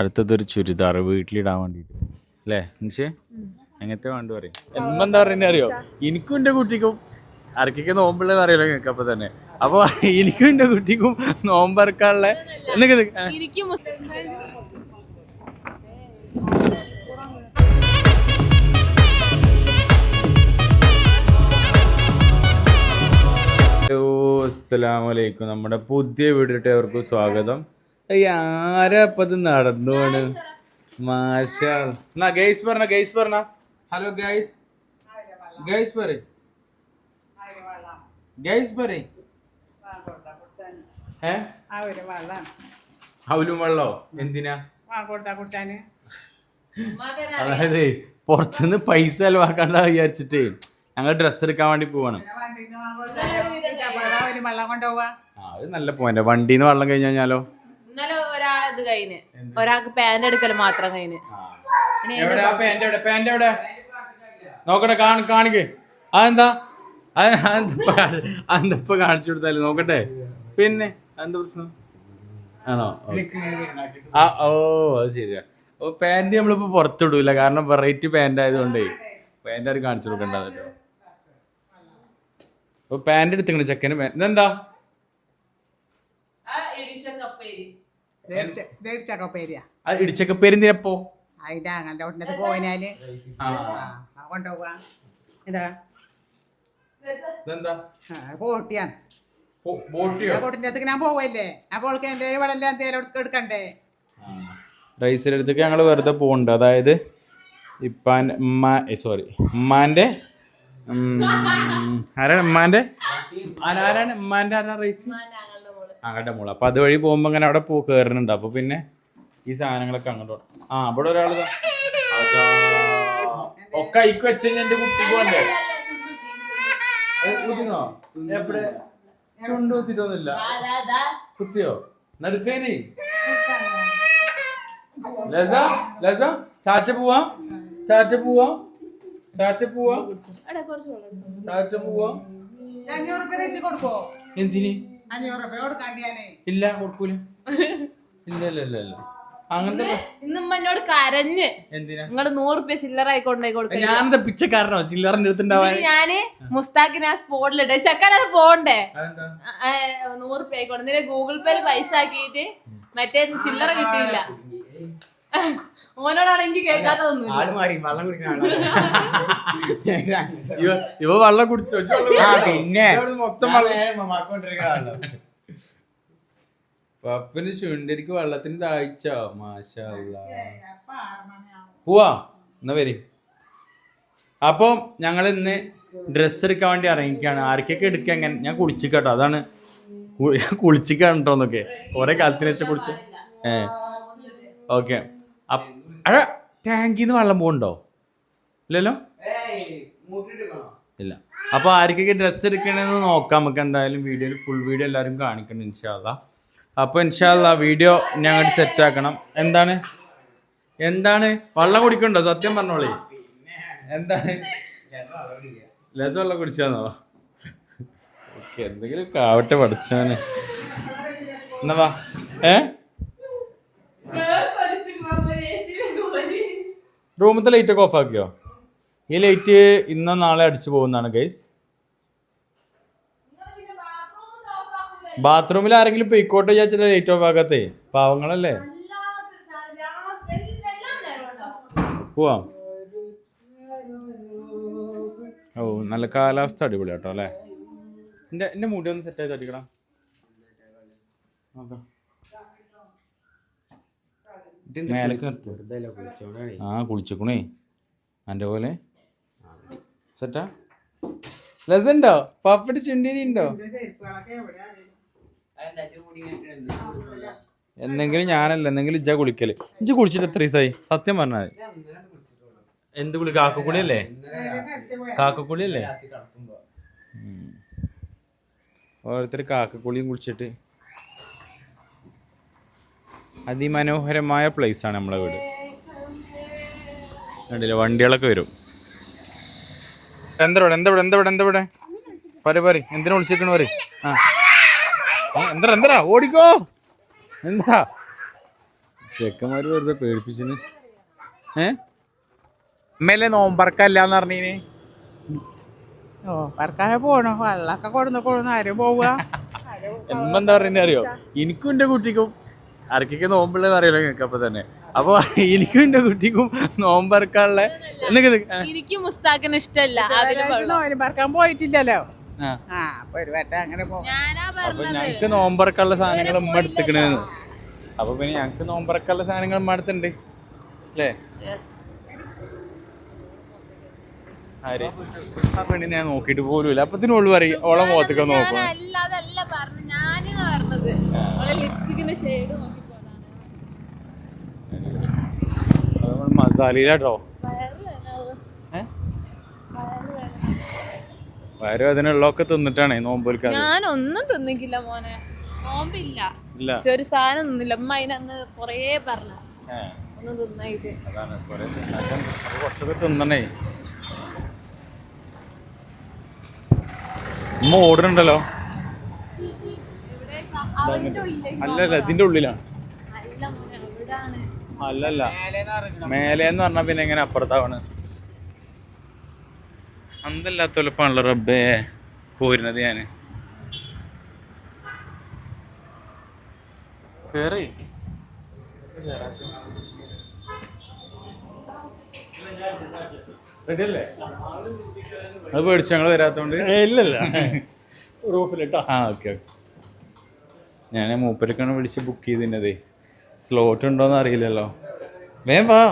അടുത്തതൊരു ചുരിദാർ വീട്ടിലിടാൻ വേണ്ടിയിട്ട് അല്ലേ നിശ്ചയ അങ്ങനത്തെ വേണ്ട പറയും എന്താ പറയുന്നത് അറിയോ എനിക്കും എൻ്റെ കുട്ടിക്കും ആർക്കൊക്കെ നോമ്പുള്ളത് അറിയാലോ നിങ്ങൾക്ക് അപ്പൊ തന്നെ അപ്പൊ എനിക്കും എൻ്റെ കുട്ടിക്കും നോമ്പറക്കാനുള്ള അസ്സലാമലൈക്കും നമ്മുടെ പുതിയ വീഡിയോട്ട് അവർക്ക് സ്വാഗതം. ആരാ ഇപ്പൊ ഇത് നടന്നു പോണ് മാഷാ എന്നാ ഗൈസ് പറഞ്ഞ ഹലോ ഗൈസ് ഹൗലും വെള്ളോ എന്തിനാ അതായത് പുറത്തുനിന്ന് പൈസ ചെലവാക്കണ്ട വിചാരിച്ചിട്ടേ ഞങ്ങൾ ഡ്രസ്സ് എടുക്കാൻ വേണ്ടി പോവാണ്. അത് നല്ല പോയിന്റ്. വണ്ടിന്ന് വെള്ളം കഴിഞ്ഞാലോ ഒരാൾക്ക് പാന്റ് എടുക്കല് മാത്രം കഴിഞ്ഞ് നോക്കട്ടെ കാണിക്ക് അതെന്താ അതെന്താ കാണിച്ചു കൊടുത്താലും നോക്കട്ടെ. പിന്നെ എന്താ പ്രശ്നം ആണോ? ഓ അത് ശരിയാ. ഓ പാന്റ് നമ്മളിപ്പോ പുറത്തിടൂല കാരണം വെറൈറ്റി പാന്റ് ആയതുകൊണ്ടേ പാന്റ് ആരും കാണിച്ചു കൊടുക്കണ്ടോ. അപ്പൊ പാന്റ് എടുത്തിങ്ങനെ ചെക്കന് ഇതെന്താ ഇടിച്ചക്കപ്പേര് എന്തിനപ്പോ റൈസിനടുത്തേക്ക് ഞങ്ങള് വെറുതെ പോകണ്ട. അതായത് ഉമ്മാന്റെ ആരാണ് ഉമ്മാന്റെ ആരാ റൈസ് അങ്ങോട്ടെ മോള്. അപ്പൊ അതുവഴി പോകുമ്പോ ഇങ്ങനെ അവിടെ കയറുന്നുണ്ട്. അപ്പൊ പിന്നെ ഈ സാധനങ്ങളൊക്കെ അങ്ങോട്ട് ഇവിടെ ഒരാള് ഒക്കെ അയക്ക് വെച്ച് എന്റെ കുട്ടിക്ക് വന്നേ കുത്തിനോ എവിടെ ചുണ്ട് കുത്തിട്ടൊന്നുമില്ല. കുത്തിയോ നടുക്കേനെ ലസ ടാറ്റ പോവാ എന്തിന് ഇല്ല കൊടുക്കൂല ഇല്ല അങ്ങനത്തെ ഇന്നോട് കരഞ്ഞ് എന്തിനാ നിങ്ങള് 100 രൂപ ചില്ലറ ആയിക്കൊണ്ടായി കൊടുക്കും. ഞാനെന്താ പിച്ചക്കാരനോ ചില്ലറിന്റെ അടുത്തുണ്ടാവാൻ? ഞാന് മുസ്താഖിനെ ആ സ്പോട്ടിലിട്ട് ചെക്കനാണ് പോണ്ടേ 100 രൂപ ആയിക്കോട്ടെ. നിന്നെ ഗൂഗിൾ പേയില് പൈസ ആക്കിയിട്ട് മറ്റേ ചില്ലറ കിട്ടിയില്ല. ഓനോടാണ് എനിക്ക് കേൾക്കാത്തതൊന്നും. ഇവ വെള്ളം കുടിച്ചോ? പിന്നെ മൊത്തം പപ്പന് ചുണ്ടരിക്ക് വെള്ളത്തിന് ദാഹിച്ചോ? മാഷാ അല്ലാ. പോവാ എന്നാ വരി. അപ്പം ഞങ്ങൾ ഇന്ന് ഡ്രസ്സ് എടുക്കാൻ വേണ്ടി ഇറങ്ങിക്കാണ്. ആർക്കൊക്കെ എടുക്കാൻ എങ്ങനെ ഞാൻ കുളിച്ചിട്ടോ. അതാണ് കുളിച്ചിക്കാണ്ടോന്നൊക്കെ കുറെ കാലത്തിന് ശേഷം കുളിച്ച. ഓക്കെ ടാങ്കിന്ന് വെള്ളം പോകണ്ടോ? ഇല്ലല്ലോ ഇല്ല. അപ്പൊ ആർക്കൊക്കെ ഡ്രസ്സ് എടുക്കണെന്ന് നോക്കാം. നമുക്ക് എന്തായാലും വീഡിയോയിൽ ഫുൾ വീഡിയോ എല്ലാവരും കാണിക്കണം ഇൻഷാ അല്ലാ. അപ്പൊ ഇൻഷാ അല്ലാ വീഡിയോ ഞങ്ങൾ സെറ്റ് ആക്കണം. എന്താണ് വെള്ളം കുടിക്കണ്ടോ? സത്യം പറഞ്ഞോളേ. എന്താണ് ലസ വെള്ളം കുടിച്ചാന്നോ? ഓക്കെ എന്തെങ്കിലും കാവട്ടെ പഠിച്ചാന്. എന്നാ വാ റൂമത്തെ ലൈറ്റ് ഒക്കെ ഓഫ് ആക്കിയോ? ഈ ലൈറ്റ് ഇന്നോ നാളെ അടിച്ചു പോകുന്നതാണ് ഗൈസ്. ബാത്റൂമിൽ ആരെങ്കിലും പൊയ്ക്കോട്ടെ വിചാരിച്ചിട്ട് ലൈറ്റ് ഓഫ് ആക്കാത്തേ പാവങ്ങളല്ലേ. പോവാം. ഓ നല്ല കാലാവസ്ഥ അടിപൊളി കേട്ടോ അല്ലേ. എന്റെ മുടി ഒന്ന് സെറ്റ് ആയി തട്ടിക്കണം. കുളിച്ചേക്കണേ എൻ്റെ പോലെ സെറ്റാ. ലസുണ്ടോ? പപ്പടി ചുണ്ടിരി ഉണ്ടോ? എന്തെങ്കിലും ഞാനല്ല എന്തെങ്കിലും ഇജ്ജ കുളിക്കല്. ഇജ്ജ് കുളിച്ചിട്ട് എത്ര ദിവസമായി സത്യം പറഞ്ഞാൽ? എന്ത് കുളി? കാക്കക്കുളിയല്ലേ? ഓരോരുത്തർ കാക്കക്കുളിയും കുളിച്ചിട്ട്. അതിമനോഹരമായ പ്ലേസ് ആണ് നമ്മളെ വീട്. കണ്ടില്ലേ വണ്ടികളൊക്കെ വരും. എന്താ പറ എന്തിനാ വിളിച്ചിരിക്കണ പറ. എന്താ ഓടിക്കോ എന്താ ചെക്കന്മാര് വെറുതെ പേടിപ്പിച്ചിന്. അമ്മയല്ലേ നോമ്പറക്കല്ലാന്ന് പറഞ്ഞീന്. പറക്കാനെ പോണു വെള്ളമൊക്കെ കൊടുന്ന് ആരും പോവുക. എന്താ പറയുന്നത് അറിയോ, എനിക്കും എന്റെ കുട്ടിക്കും ആർക്കൊക്കെ നോമ്പുള്ളത് അറിയാലോ നിങ്ങൾക്ക്. അപ്പൊ തന്നെ അപ്പൊ എനിക്കും എന്റെ കുട്ടിക്കും നോമ്പറക്കാനുള്ള എനിക്കും മുസ്താഖിന് ഇഷ്ടമല്ല. പറക്കാൻ പോയിട്ടില്ലല്ലോ. അപ്പൊ ഒരു വട്ടം അങ്ങനെ പോകും. അപ്പൊ ഞങ്ങക്ക് നോമ്പറക്കാനുള്ള സാധനങ്ങൾ ഉമ്മ എടുത്തിക്കണേന്ന്. അപ്പൊ പിന്നെ ഞങ്ങക്ക് നോമ്പറക്കാനുള്ള സാധനങ്ങൾ ഉമ്മ എടുത്തിട്ടുണ്ട് അല്ലേ? ആര് ആ പെണ്ണിനെ ഞാൻ നോക്കിട്ട് പോലുമില്ല. അപ്പത്തിനുള്ളു പറയും ഓളെ മുഖത്തൊക്കെ നോക്കും. മസാലയിലാട്ടോ വയറുവേദനയുള്ളതൊക്കെ തിന്നിട്ടാണേ നോമ്പൊലിക്കാൻ. ഞാനൊന്നും തിന്നിക്കില്ല മോനെ, നോമ്പില്ല. പക്ഷെ ഒരു സാധനം തിന്നില്ല. അമ്മ അതിനന്ന് കൊറേ പറഞ്ഞ ഒന്നും തിന്നായിട്ട്. കുറച്ചൊക്കെ തിന്നണേ. ഉമ്മ ഓടുന്നുണ്ടല്ലോ. അല്ലല്ല ഇതിന്റെ ഉള്ളിലാണ്. അല്ലല്ല മേലേന്ന് പറഞ്ഞാ പിന്നെ എങ്ങനെ അപ്പുറത്താവണ്? അന്തല്ലാത്തൊലപ്പാണല്ലോ റബ്ബേ പോരുന്നത്. ഞാന് കേറി റെഡിയല്ലേ? അത് പേടിച്ചു ഞങ്ങള് വരാത്തോണ്ട്. ഇല്ലല്ല റൂഫിലിട്ടോ. ആ ഓക്കെ ഓക്കെ. ഞാൻ മൂപ്പരക്കാണ് വിളിച്ച് ബുക്ക് ചെയ്തിരുന്നതേ. സ്ലോട്ട് ഉണ്ടോന്ന് അറിയില്ലല്ലോ. വേഗം വാ.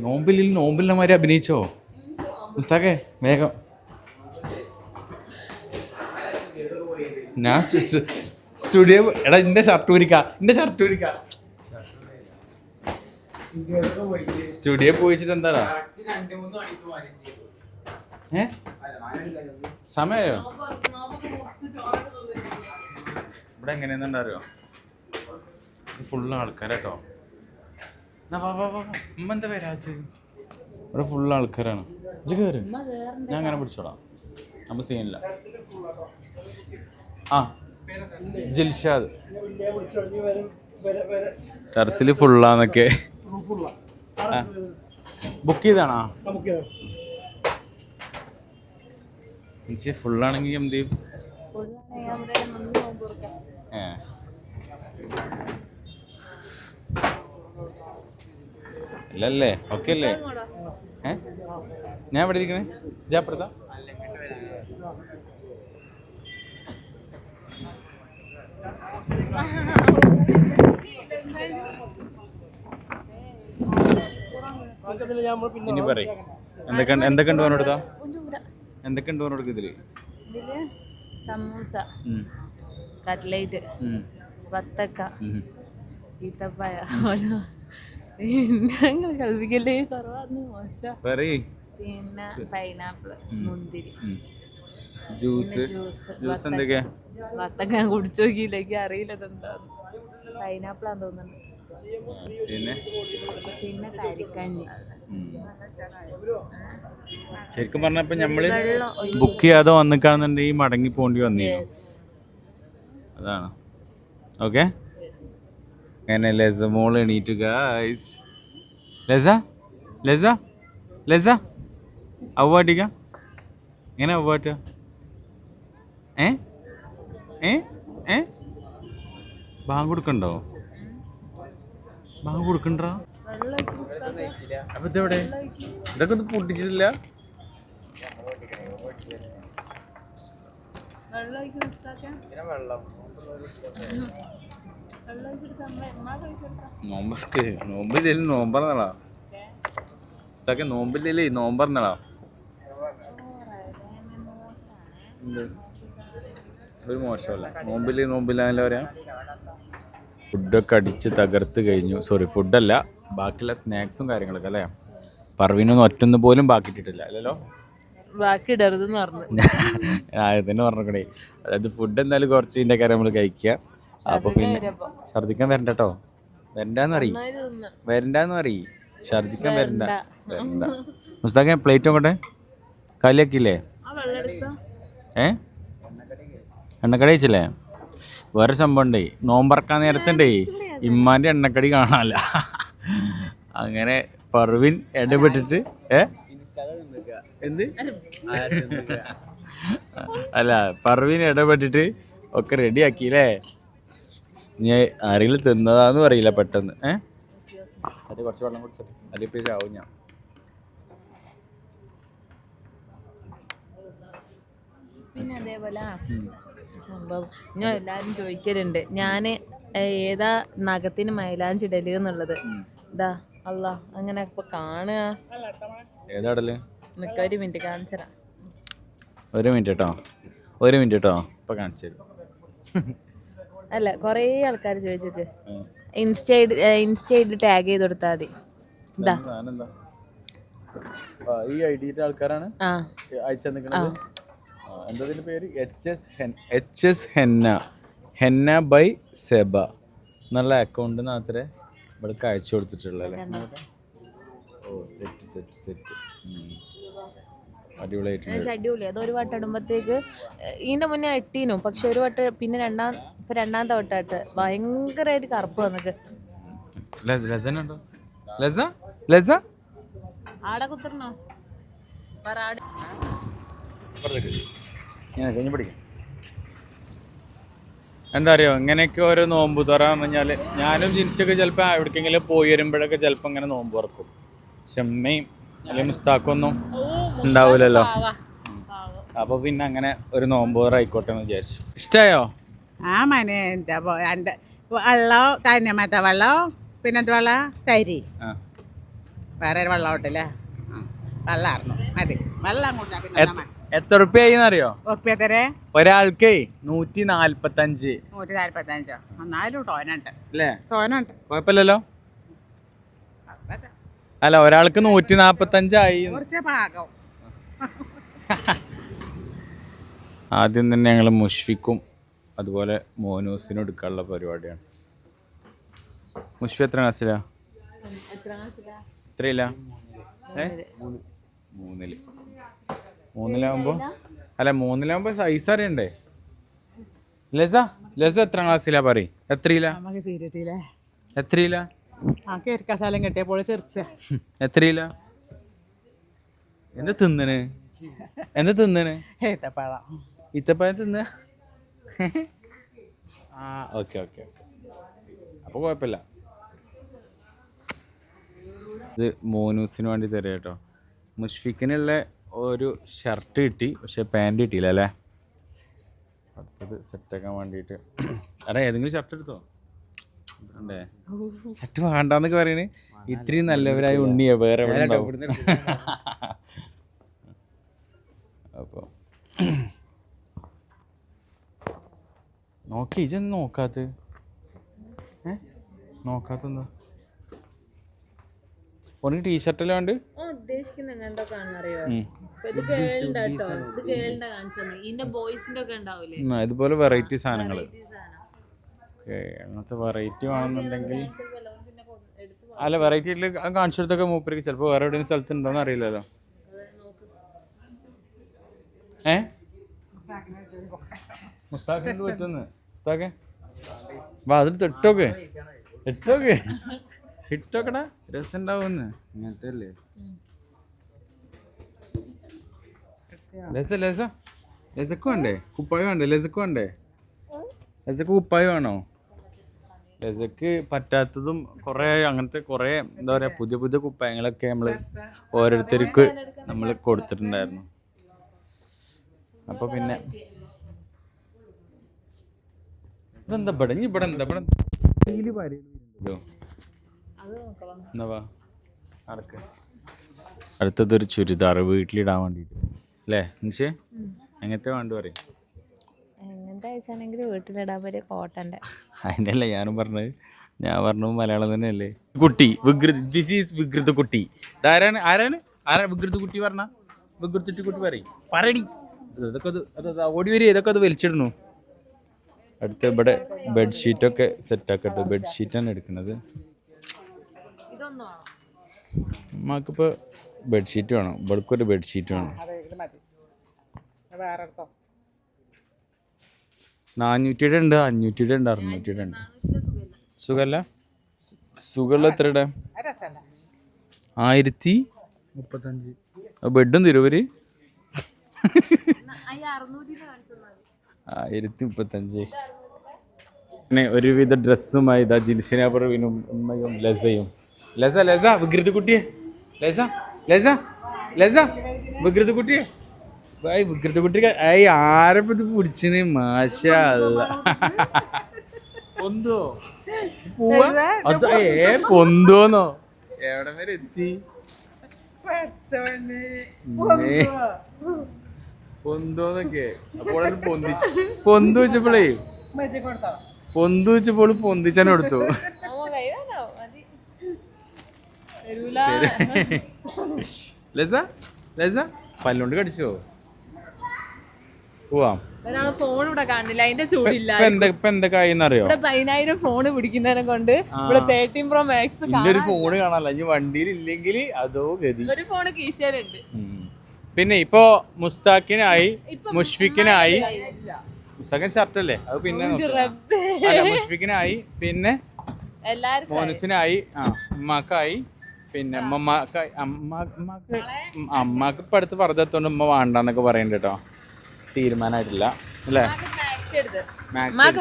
നോമ്പില്ല മാതിരി അഭിനയിച്ചോ മുസ്താഖേ? വേഗം. ഞാൻ സ്റ്റുഡിയോ എടാ എന്റെ ഷർട്ട് ഊരിക്ക. സ്റ്റുഡിയോ പോയിച്ചിട്ട് എന്താടാ സമയോ? ഇവിടെ എങ്ങനെയാണെന്നുണ്ട് അറിയോ? ഫുള്ള് ആൾക്കാരാട്ടോ. ഉമ്മ എന്താ വരാച്ച? ഇവിടെ ഫുള്ള് ആൾക്കാരാണ്. ഇജ്ജ് കേറ്, ഞാൻ അങ്ങനെ പിടിച്ചോളാം. നമ്മൾ സീനില്ല. ആ ജിൽഷാദ് ടെറസിൽ ഫുള്ളാന്നൊക്കെ ബുക്ക് ചെയ്താണോ? ഫുള്ളാണെങ്കിൽ എന്ത് ചെയ്യും? ഇല്ലല്ലേ? ഓക്കെ അല്ലേ? ഞാൻ എവിടെ ഇരിക്കണേ? ജാപ്പുറത്താ? ഇനി പറയും എന്തൊക്കെയുണ്ട് പറഞ്ഞെടുത്താ? എന്തൊക്കെയുണ്ട് പറഞ്ഞെടുക്ക ഇതില്? സമൂസ, കട്ട്ലേറ്റ്, വത്തക്ക, ഈത്തപ്പഴ, കളിപ്പിക്കല്ലേ കുറവാന്ന് മോശം. പിന്നെ പൈനാപ്പിള്, മുന്തിരി, ജ്യൂസ് എന്തൊക്കെയാ? വത്തക്ക ഞാൻ കുടിച്ചു നോക്കിയില്ലെങ്കിൽ അറിയില്ല ഇതെന്താന്ന്. പൈനാപ്പിളാന്ന് തോന്നുന്നു. പിന്നെ തരിക്കഞ്ഞി. ശരിക്കും പറഞ്ഞപ്പോ നമ്മള് ബുക്ക് ചെയ്യാതെ വന്നിക്കാന്നുണ്ടെങ്കിൽ മടങ്ങി പോണ്ടി വന്നിരുന്നു. അതാണ് ഓക്കെ. അങ്ങനെ ലസ മോള് എണീറ്റ് ഗായ്സ്. ലസ അവ്വാട്ടിക്ക എങ്ങനെ അവ്വാട്ട? ബാങ്ക് കൊടുക്കണ്ടോ? ബാങ്ക് കൊടുക്കണ്ട. അപ്പൊ ഇതെവിടെ? ഇതൊക്കെ ഒന്ന് പൊട്ടിച്ചിട്ടില്ല. നോമ്പറന്നളാ നോമ്പില്ലേ? നോമ്പറന്നളാ ഒരു മോശമല്ല. നോമ്പില്ല പറയാ. ഫുഡൊക്കെ അടിച്ച് തകർത്ത് കഴിഞ്ഞു. സോറി, ഫുഡല്ല, ബാക്കിയുള്ള സ്നാക്സും കാര്യങ്ങളൊക്കെ അല്ലേ? പറവിനൊന്നും ഒറ്റൊന്നും പോലും ബാക്കിയിട്ടിട്ടില്ല അല്ലല്ലോ? ബാക്കി ഇടരുതെന്ന് പറഞ്ഞു. തന്നെ പറഞ്ഞേ. അതായത് ഫുഡ് എന്തായാലും കുറച്ച് ഇതിൻ്റെ കാര്യം നമ്മൾ കഴിക്കുക. അപ്പൊ പിന്നെ ഛർദിക്കാൻ വരണ്ടോ? വരണ്ടാന്ന് പറയും. ഛർദിക്കാൻ വരണ്ട. മുസ്താഖ് പ്ലേറ്റ് നോക്കട്ടെ. കാലിയാക്കിയില്ലേ? എണ്ണക്കട കഴിച്ചില്ലേ? വേറെ സംഭവം ഉണ്ടേ, നോമ്പറക്കാൻ നേരത്തുണ്ടേ ഇമ്മാന്റെ എണ്ണക്കടി കാണാനല്ല. അങ്ങനെ പർവിൻ ഇടപെട്ടിട്ട് എന്ത് അല്ല പർവിൻ ഇടപെട്ടിട്ട് ഒക്കെ റെഡി ആക്കിയില്ലേ. ഞാൻ ആരെങ്കിലും തിന്നതാന്ന് പറയില്ല പെട്ടെന്ന്. അത് കുറച്ച് വെള്ളം കുടിച്ചിട്ട് അതിപ്പോ ആവും ഞാൻ. പിന്നെ അതേപോലെ സംഭവം ഞാൻ എല്ലാരും ചോദിക്കലുണ്ട്, ഞാന് ഏതാ നഖത്തിന് മൈലാഞ്ചി ഇടല് എന്നുള്ളത്. ഇതാ അല്ല അങ്ങനെ ഇപ്പൊ കാണുക. ഏതാടല്? നിക്ക ഒരു മിനിറ്റ് കാണിച്ചരാ. ഒരു മിനിറ്റ് കേട്ടോ ഇപ്പൊ കാണിച്ചു തരും. അല്ല കൊറേ ആൾക്കാർ ചോദിച്ചിട്ട് ഇൻസ്റ്റയിൽ ടാഗ് ചെയ്ത് കൊടുത്താൽ മതി. ഇതാ ഈ ഐഡിയുടെ ആൾക്കാരാണ് അയച്ചു. എന്താ പേര്? HS ഹെന്ന ബൈ സെബ എന്നുള്ള അക്കൗണ്ട് മാത്രമേ ഇവിടേക്ക് അയച്ചു കൊടുത്തിട്ടുള്ളല്ലേ. ഓ സെറ്റ് അടിപൊളിയായിട്ടുണ്ട്. അടിപൊളി. അത് ഒരു വട്ടം ഇടുമ്പോഴത്തേക്ക് ഇതിന്റെ മുന്നേ ഇട്ടീനു, പക്ഷെ ഒരു വട്ടം പിന്നെ രണ്ടാമത്തെ വട്ടമായിട്ട് ഭയങ്കരമായിട്ട് കറുപ്പ് വന്നിട്ട്. ആടെ കുത്തിരണോ? എന്താ അറിയോ, ഇങ്ങനെയൊക്കെ ഓരോ നോമ്പ് തുറന്ന് പറഞ്ഞാല് ഞാനും ജിൻസൊക്കെ ചിലപ്പോൾ എവിടേക്കെങ്കിലും പോയി വരുമ്പോഴൊക്കെ ചിലപ്പോൾ ഇങ്ങനെ നോമ്പ് തുറക്കും. ഷമ്മയും അല്ലെങ്കിൽ മുസ്താഖൊന്നും ഉണ്ടാവൂലല്ലോ. അപ്പൊ പിന്നെ അങ്ങനെ ഒരു നോമ്പ് തുറ ആയിക്കോട്ടെ എന്ന് വിചാരിച്ചു. ഇഷ്ടായോ? മനെ എന്താ വെള്ളം തന്നെമത്ത വെള്ളം, പിന്നെന്ത് വെള്ളം? തരി. വേറെ ഒരു വെള്ളം ഉണ്ടല്ലേ, വെള്ളമായിരുന്നു മതി. വെള്ളം കൊടുത്താ എത്ര റുപ്യായിന്നറിയോ? ഉറുപ്പ്യത്തരെ ഒരാൾക്ക് 145. 145 എന്നാലും തോനുണ്ട് അല്ലേ? തോനുണ്ട്, കുഴപ്പമില്ലല്ലോ. അല്ല ഒരാൾക്ക് 145 ആയി. കുറച്ച് പാകം. ആദ്യം തന്നെ ഞങ്ങൾ മുഷ്ഫിക്കും അതുപോലെ മോനൂസിനും എടുക്കാനുള്ള പരിപാടിയാണ്. മുഷ്ഫി എത്ര ക്ലാസ്സിലാ? എത്രയില്ല? 3-ലാകുമ്പോ സൈസ് അറിയണ്ടേ? ലസ എത്ര ക്ലാസ്സിലാ? പറയും. എത്രയില്ല? എത്രയില്ല? സ്ഥലം കിട്ടിയപ്പോൾ ചെറിച്ച. എത്രയില്ല? എന്താ തിന്നണ്? ഈത്തപ്പഴം തിന്ന. ഓക്കെ അപ്പൊ കുഴപ്പമില്ല. ഇത് മോനൂസിന് വേണ്ടി തരാം കേട്ടോ. മുഷ്ഫിക്കിനുള്ള ഒരു ഷർട്ട് കിട്ടി, പക്ഷെ പാൻറ് കിട്ടിയില്ല അല്ലേ. അടുത്തത് സെറ്റാക്കാൻ വേണ്ടിയിട്ട് ഏതെങ്കിലും ഷർട്ട് എടുത്തോ? വേണ്ടേ? ഷർട്ട് വേണ്ടാന്നൊക്കെ പറയണേ. ഇത്രയും നല്ലവരായ ഉണ്ണിയാ വേറെ എവിടെ ഉണ്ടാവും. അപ്പോൾ നോക്കി ഇജൊന്നും നോക്കാത്തെന്താ? ഓനിക്ക് ടീഷർട്ടെല്ലാം ഉണ്ട്. ഇതുപോലെ വെറൈറ്റി സാധനങ്ങള്. അങ്ങനത്തെ വെറൈറ്റി വേണമെന്നുണ്ടെങ്കിൽ അല്ല വെറൈറ്റി കാണിച്ചു കൊടുത്തൊക്കെ മൂപ്പർക്ക് ചിലപ്പോൾ വേറെ എവിടെയും സ്ഥലത്ത് ഉണ്ടോന്ന് അറിയില്ലല്ലോ. മുസ്താഖിനോട് പറ്റുന്നു. മുസ്താഖെ വാ അതിൽ ഇട്ടോക്കടാ, രസം ഉണ്ടാവുമെന്ന്. ഇങ്ങനത്തെ അല്ലേ ലസക്ക് വേണ്ടേ? കുപ്പായ വേണ്ടേ? ലസക്ക് വേണ്ടേ? ലസക്ക് കുപ്പായ വേണോ? ലസക്ക് പറ്റാത്തതും കുറേ അങ്ങനത്തെ കുറേ എന്താ പറയുക പുതിയ കുപ്പായങ്ങളൊക്കെ നമ്മൾ ഓരോരുത്തർക്ക് നമ്മൾ കൊടുത്തിട്ടുണ്ടായിരുന്നു. അപ്പോൾ പിന്നെ ഇതെന്താ ഇവിടെ എന്താ നടക്ക്. അടുത്തതൊരു ചുരിദാർ വീട്ടിലിടാൻ വേണ്ടിയിട്ട് അല്ലേ നിശ്ചയ? എങ്ങനത്തെ വേണ്ട പറയും. വീട്ടിലിടാൻ പറ്റിയ കോട്ടന്റെ. അതിനല്ല ഞാനും പറഞ്ഞത്. ഞാൻ പറഞ്ഞു മലയാളം തന്നെയല്ലേ. കുട്ടി ദിസ് ഈസ് വികൃത കുട്ടി. ആരാണ് വികൃത കുട്ടി പറഞ്ഞ? വികൃതി കുട്ടി പറയടി. ഇതൊക്കെ ഓടി വരിക. ഇതൊക്കെ അത് വലിച്ചിടണു. അടുത്ത ഇവിടെ ബെഡ്ഷീറ്റൊക്കെ സെറ്റാക്കട്ടെ. ബെഡ്ഷീറ്റാണ് എടുക്കുന്നത്. അമ്മക്കിപ്പോൾ ബെഡ്ഷീറ്റ് വേണം. ഇവിടേക്കൊരു ബെഡ്ഷീറ്റ് വേണം. 400 ഉണ്ട്, 500 ഉണ്ട്, 600 ഉണ്ട്. സുഖല്ല? സുഖമുള്ള എത്രയുടെ? 1035. ബെഡും തരുവര്? 1035. പിന്നെ ഒരുവിധ ഡ്രസ്സുമായി ഇതാ ജിൻസിനാപുറവിനും ഉമ്മയും ലസയും. ലസ ലസ വികൃതി കുട്ടിയെ, ലസ ലസ ലസ വികൃതി കുട്ടിയെ, വികൃതി കുട്ടിക്ക് ആരപ്പ ഇത് പിടിച്ചിന്? മാഷാ അല്ലാ. പൊന്തോ പോവാ? അത് പൊന്തോന്നോ? എവിടെ വരെ എത്തി? പൊന്തോന്നൊക്കെ അപ്പോൾ പൊന്തു വെച്ചപ്പോളേ പൊന്തു വെച്ചപ്പോൾ പൊന്തിച്ചാൻ കൊടുത്തു. ലസ ലസ പല്ലുകൊണ്ട് കടിച്ചോ? പോവാം. ഫോൺ ഇവിടെ കാണില്ല, അതിന്റെ ചൂടില്ല. ഇപ്പൊ എന്തൊക്കെ ആയിന്നറിയോ? 10,000 ഫോണ് പിടിക്കുന്നതിനെ കൊണ്ട് ഇവിടെ 13 Pro Max ഒരു ഫോണ് കാണാനല്ല, ഇനി വണ്ടിയിൽ ഇല്ലെങ്കിൽ അതോ ഗതി. ഒരു ഫോണ് കീശയിലുണ്ട്. പിന്നെ ഇപ്പൊ മുസ്താഖിനായി, മുഷ്ഫിഖിനായി. മുസ്താഖിൻ ഷർട്ടല്ലേ അത് പിന്നെ മുഷ്ഫിഖിനായി, പിന്നെ മോനസിനായി, ഉമ്മാക്കായി, പിന്നെ അമ്മക്ക് ഇപ്പൊ അടുത്ത് പറഞ്ഞെത്തോണ്ട് ഉമ്മ വേണ്ടെന്നൊക്കെ പറയണ്ട കേട്ടോ. തീരുമാനമായിട്ടില്ല അല്ലേ?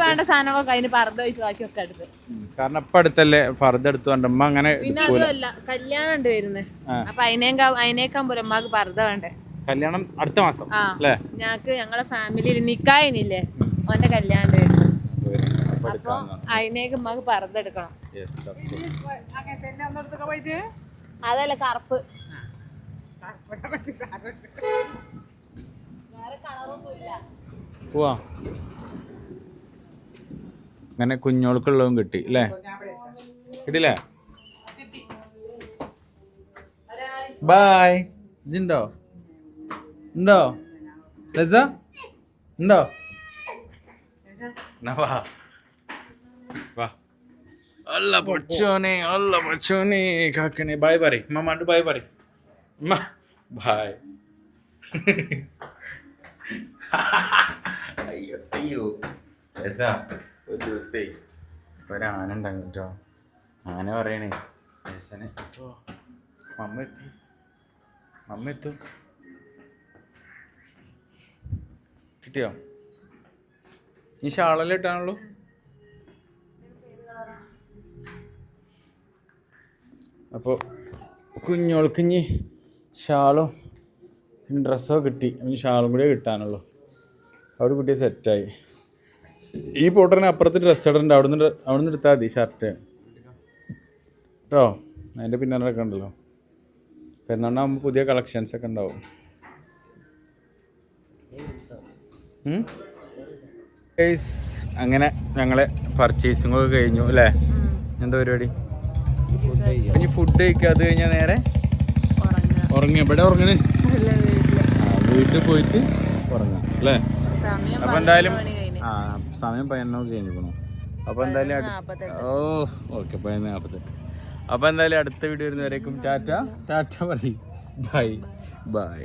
വേണ്ട സാധനങ്ങളൊക്കെ അതിന് പർദ്ദ വെച്ച് ബാക്കിയൊക്കെ എടുത്ത്. കാരണം ഇപ്പൊ അടുത്തല്ലേ ഫർദ് എടുത്തു കൊണ്ട് ഉമ്മ അങ്ങനെ. പിന്നെ അതുമല്ല കല്യാണം ഉണ്ട് വരുന്നത്, അപ്പൊ അതിനേക്കാൻ പോലെ ഉമ്മാക്ക് പർദ്ദ വേണ്ടേ? കല്യാണം അടുത്ത മാസം അല്ലേ? ഞങ്ങളെ ഫാമിലിയിൽ നിക്കായില്ലേ ഓന്റെ കല്യാണം വരുന്നത്, അപ്പൊ അതിനേക്ക് ഉമ്മാക്ക് പർദ്ദ എടുക്കണം. അതല്ല കറുപ്പ്, വേറെ കളറൊന്നുമില്ല. പോവാ. അങ്ങനെ കുഞ്ഞോൾക്കുള്ളതും കിട്ടി അല്ലേ? കിട്ടില്ലേ? ബായ്. ഇജുണ്ടോ? ഉണ്ടോ ലസ? ഉണ്ടോ? വാ. അല്ല പഠിച്ചോനെ, അല്ല പഠിച്ചോനെ കാക്കണേ. ബായ് പറയ് ഉമ്മമാണ്ട്, ബായ് പറയ് ഉമ്മ, ബായ്. അയ്യോ അയ്യോ ലസ, ഒരു ദിവസേ ഒരാന ഉണ്ടാകും കേട്ടോ. ആന പറയണേ ലസനെ ഇപ്പോ മമ്മ എത്തും. കിട്ടിയോ? ഈ ഷാളെല്ലാം ഇട്ടാണല്ലോ. അപ്പോൾ കുഞ്ഞോൾക്ക് ഇനി ഷാളും ഡ്രസ്സോ കിട്ടി, ഇനി ഷാളും കൂടെ കിട്ടാനുള്ളൂ. അവിടെ കുട്ടിയെ സെറ്റായി. ഈ പോട്ടറിന് അപ്പുറത്ത് ഡ്രസ്സ് ഇടണ്ട, അവിടുന്ന് എടുത്താൽ മതി ഷർട്ട് കേട്ടോ. അതിൻ്റെ പിന്നാലൊക്കെ ഉണ്ടല്ലോ, പെരുന്നാളിനാകുമ്പോൾ പുതിയ കളക്ഷൻസ് ഒക്കെ ഉണ്ടാവും. അങ്ങനെ ഞങ്ങളെ പർച്ചേസിംഗ് ഒക്കെ കഴിഞ്ഞു അല്ലേ? എന്താ പരിപാടി? ഇനി ഫുഡ് കഴിക്കുക, അത് കഴിഞ്ഞാൽ നേരെ ഉറങ്ങുക. എവിടെ ഉറങ്ങണ്? വീട്ടിൽ പോയിട്ട് ഉറങ്ങാം അല്ലേ? അപ്പൊ എന്തായാലും സമയം 11 കഴിഞ്ഞിരിക്കണു. അപ്പൊ എന്തായാലും ഓക്കെ 11:48. അപ്പൊ എന്തായാലും അടുത്ത വീഡിയോ വരുന്നവരേക്കും ടാറ്റ പറയും. ബൈ.